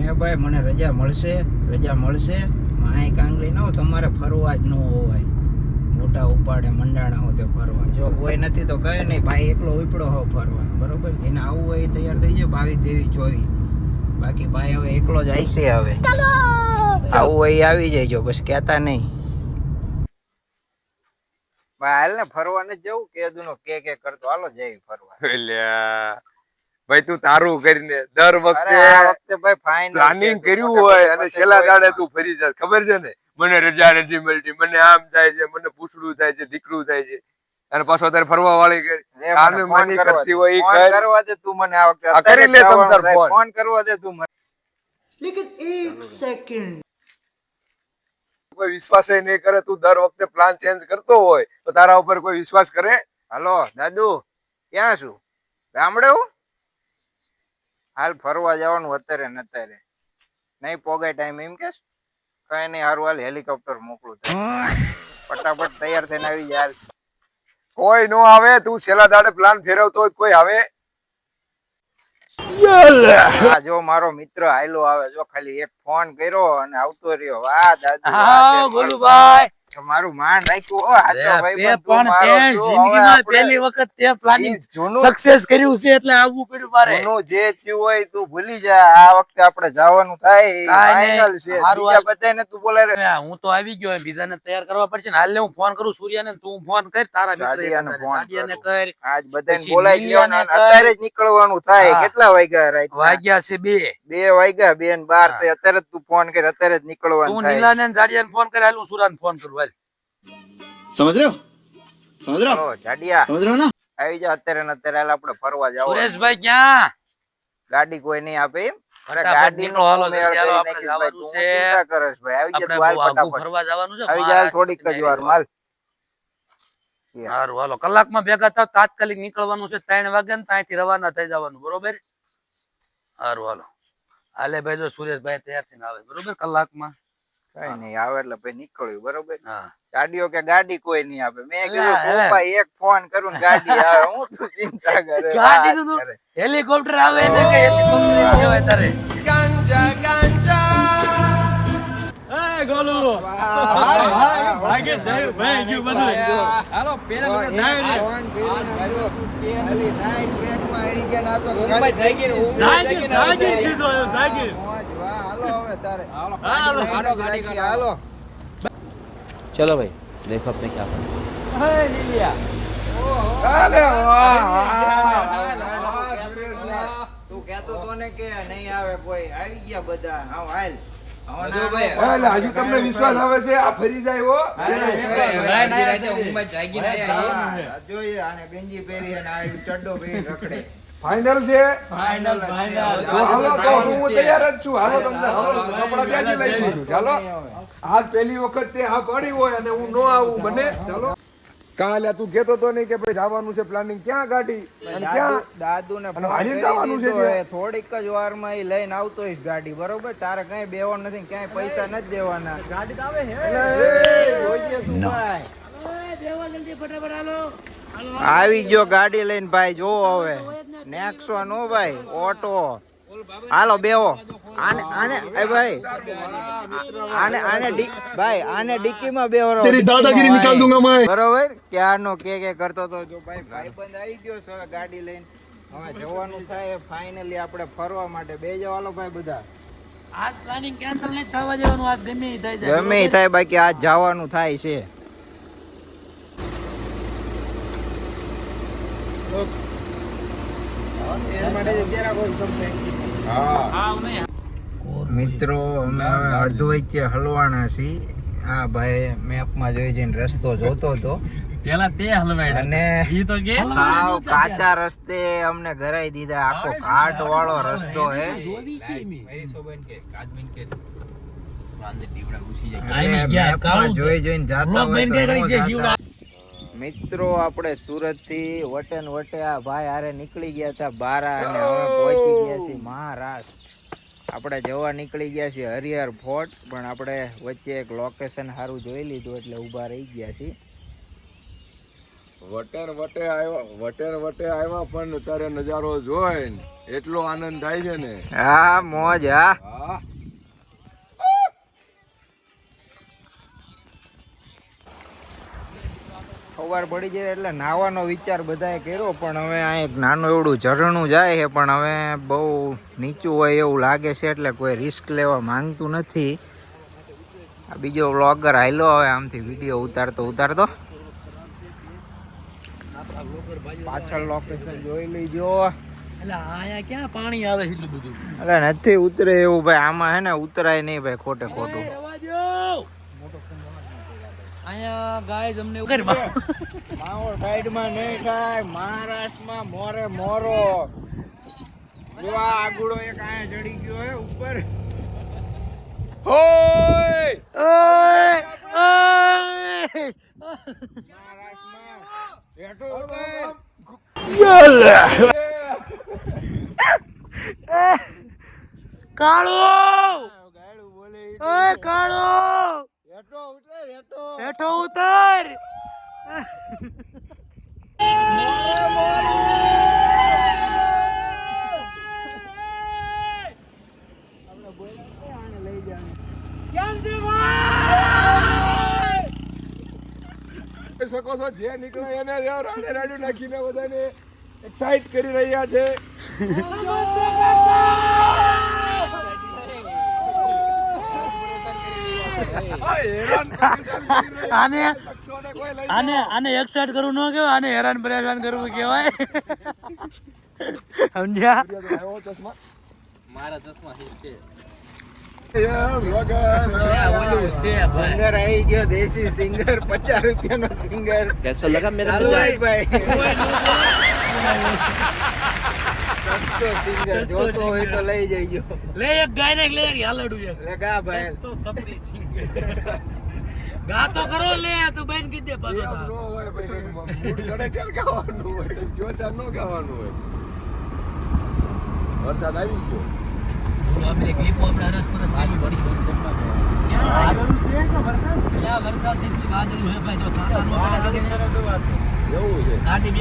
હે ભાઈ મને રજા મળશે માય કાંગલી ન તમારે ફરવા જ ન હોય મોટા ઉપાડે મંડાણા હો તે ફરવા જો કોઈ નથી તો કઈ નહીં ભાઈ એકલો ઉપડો હો ફરવા બરોબર જેને આવવું હોય એ તૈયાર થઈ જાય 22 23 24 બાકી ભાઈ હવે એકલો જ આઈશે હવે આવું હોય એ આવી જાય જો બસ કહેતા નહીં ભાઈ હાલ ને ફરવા ને જવું કેદુ નો કે કરતો હાલો જઈ ફરવા એલ્યા ભાઈ તું તારું કરીને દર વખતે આ વખતે ભાઈ ફાઇનલ પ્લાનિંગ કર્યું હોય અને છેલ્લા દાડે તું ફરી જા ખબર છે ને મને રજા નથી મળતી મને આમ થાય છે મને પૂછડું થાય છે દીકરું થાય છે અને પાછો તારે ફરવા વાળી કરી આને માની કરતી હોય ઈ ફોન કરવા દે તું મને આ વખતે કરી લે તમ તાર ફોન કરવા દે તું મને લેકિન 1 સેકન્ડ કોઈ વિશ્વાસ નહીં કરે તું દર વખતે પ્લાન ચેન્જ કરતો હોય તો તારા ઉપર કોઈ વિશ્વાસ કરે હાલો દાદુ ક્યાં છું ગામડે હું હાલ ફરવા જવાનું અત્યારે નતારે નહીં પોગાય ટાઈમ એમ કે કઈ નહીં હારું હાલ હેલિકોપ્ટર મોકલું ફટાફટ તૈયાર થઈને આવી જાય કોઈ નો આવે તું છેલ્લા દાડે પ્લાન ફેરવતો હોય કોઈ આવે હા જો મારો મિત્ર આયલો આવે જો ખાલી એક ફોન કર્યો અને આવતો રહ્યો વાહ દાદુ હા ગોલુભાઈ મારું માન રાખ્યું ઓ હાચો ભાઈ પણ તે જિંદગીમાં પહેલી વખત તે પ્લાનિંગ સક્સેસ કર્યું છે એટલે આવવું પડ્યું મારે જૂનું જે થયું હોય તું ભૂલી જા આ વખતે આપણે જવાનું થાય ફાઇનલ છે બીજા બધાને તું બોલાવે હું તો આવી ગયો બીજાને તૈયાર કરવા પડશે ને હાલ હું ફોન કરું સૂર્યાને તું ફોન કર તારા મિત્રને કર આજ બધાને બોલાઈ ગયો ને અત્યારે જ નીકળવાનું થાય કેટલા વાગ્યા રાત વાગ્યા છે 2 વાગ્યા 2 ને 12 તો અત્યારે જ તું ફોન કર અત્યારે જ નીકળવાનું તું થાય નીલાને ને જાડિયાને ફોન કર હાલ હું સુરાને ફોન કરું હાલ समझ रहे हो જાડિયા समझ रहे हो ना આવી જા અત્યારે ને અત્યારે હાલ આપણે ફરવા જાવ સુરેશભાઈ ક્યાં ગાડી કોઈ નહીં આપે એમ ગાડી નો હાલો આપણે જવાનું છે ચિંતા કરસ ભાઈ આવી જા તું હાલ ફટાફટ ફરવા જવાનું છે આવી જા થોડીક જ વાર માલ સારું હાલો કલાકમાં ભેગા થાવ તાત્કાલિક નીકળવાનું છે 3 વાગે ને ત્યાંથી રવાના થઈ જવાનું બરોબર સારું હાલો હાલે ભાઈ જો સુરેશભાઈ તૈયાર થઈને આવે બરોબર કલાકમાં કઈ નહીં આવે એટલે ભાઈ નીકળ્યું બરોબર હા ગાડીઓ કે ગાડી કોઈ નહીં આપે મેં કીધું પપ્પા એક ફોન કરું ને ગાડી આવે હું તું ચિંતા કરે ગાડીનું તો હેલિકોપ્ટર આવે ને કે હેલિકોપ્ટર કહેવાય તારે ગાંજા એ ગોલુ ભાગે જાય ભાઈ ગયું બધું હાલો પેલા બધા ફોન કર્યો ખાલી નાઈટ ટ્રેનમાં આવી ગયા ના તો મુંબઈ જાગીર સીધો જાગીર વાહ હાલો હવે તારે હાલો હાલો चलो भाई देखो अपने क्या करना હે લીલિયા અરે તું કહેતો તો ને કે નહીં આવે કોઈ આવી ગયા બધા આવ હાલ હજુ તમને વિશ્વાસ આવે છે આ ફરી જાય હો જોઈએ આને ગંજી પહેરી અને આ ચડ્ડો પહેરી રખડે ફાઇનલ છે ફાઇનલ તો હાલો તો હું તૈયાર જ છું હાલો તમને હાલો કપડા ત્યાંથી લઈ લઈશું ચાલો આજ પહેલી વખત તે આ પડી હોય અને હું નો આવું બને ચાલો કાલે તું કેતો તો નહીં કે ભાઈ જવાનું છે પ્લાનિંગ ક્યાં ગાડી અને ક્યાં દાદુ ને હાલી જવાનું છે થોડીક જ વારમાં એ લઈને આવતો હોઈશ ગાડી બરોબર તારે કઈ બેવાનું નથી ક્યાંય પૈસા નથી દેવાના ગાડી તો આવે હે તું ભાઈ દેવા જલ્દી ફટાફટ હાલો આવી ગયો ગાડી લઈને ભાઈ જો હવે નેક્સો નો ભાઈ ઓટો હાલો બેવો આને એ ભાઈ આને ભાઈ આને ડિક્કીમાં બેવરો तेरी दादागिरी निकाल दूंगा मैं બરોબર ક્યારનો કે કરતો તો જો ભાઈ ભાઈબંધ આવી ગયો છે ગાડી લઈને હવે જવાનું થાય ફાઇનલી આપણે ફરવા માટે બે જવાલો ભાઈ બધા આજ પ્લાનિંગ કેન્સલ નહીં થવા દેવાનું આજ ગમે ઈ થઈ જાય ગમે ઈ થાય બાકી આજ જવાનું થાય છે મિત્રો અમે હવે અધવચ્ચે હલવાના છીએ હા ભાઈ મેપમાં જોઈ જઈને રસ્તો જોતો હતો પેલા તે હલવાય અને ઈ તો કે સાવ કાચા રસ્તે અમને ઘરાઈ દીધા આખો ઘાટ વાળો રસ્તો હે જોઈ જોઈને જાતા હોય મિત્રો આપણે સુરત થી વટે ને વટે આ ભાઈ હારે નીકળી ગયા હતા બારા અને હવે પહોંચી ગયા છીએ મહારાષ્ટ્ર આપણે જવા નીકળી ગયા છીએ હરિહર ફોર્ટ પણ આપણે વચ્ચે એક લોકેશન સારું જોઈ લીધું એટલે ઊભા રહી ગયા છીએ વટે આવ્યા પણ તારે નજારો જોઈને એટલો આનંદ થાય છે ને હા મોજ હા વાહ સવાર પડી જાય એટલે નાવાનો વિચાર બધાએ કર્યો, પણ હવે આ એક નાનું એવડું ઝરણું જાય છે, પણ હવે બહુ નીચું હોય એવું લાગે છે એટલે કોઈ રિસ્ક લેવા માંગતું નથી. આ બીજો વ્લોગર હાલ્યો હવે આમથી વિડીયો ઉતારતો પાછળ લોકેશન જોઈ લીજો. એટલે આયા ક્યાં પાણી આવે છે એટલું બધું? એટલે નથી ઉતરે એવું ભાઈ, આમાં હે ને ઉતરાય નહીં ભાઈ ખોટે ખોટું. અહીંયા ગાય અમને માહોલ સાઈડમાં નહીં થાય, મહારાષ્ટ્રમાં મોરે મોરો. જો આ આગુડો એક આયા ચડી ગયો હે ઉપર. હોય મહારાષ્ટ્રમાં હેઠો ઉતર. કાળો ગાયડું બોલે ઓય કાળો હેઠો ઉતર હેઠો. હેઠો ઉતર. શકો છો જે નીકળે એને રાડે રાડું નાખીને બધાને એક્સાઇટ કરી રહ્યા છે. આને આને એક્સાઇટ કરવું ન કહેવાય, આને હેરાન પરેશાન કરવું કહેવાય. સમજ્યા? સિંગર આવી ગયો, દેશી સિંગર, 50 રૂપિયાનો સિંગર. कैसा लगा मेरा ચાલો मजाक? ભાઈ સસ્તો સિંગર જોતો હોય તો લઈ જઈજો. લે એક ગાય ને લે એક હાલડું એક લગા ભાઈ તો સપરી સિંગર ગા તો કરો લે તું બેન કીધે પાછો એમ ન હોય ભાઈ, મૂડ ચડે ત્યારે ગાવાનું હોય, જો ત્યારે ન ગાવાનું હોય. વરસાદ આવી ગયો. આપણે ક્લિપ આપણે રસ પર સાલી પડી ક્યાં વાદળું છે કે વરસાદ છે? વરસાદ થી વાદળું હે ભાઈ, જો છાંટામાં પડે એવું છે. ગાડી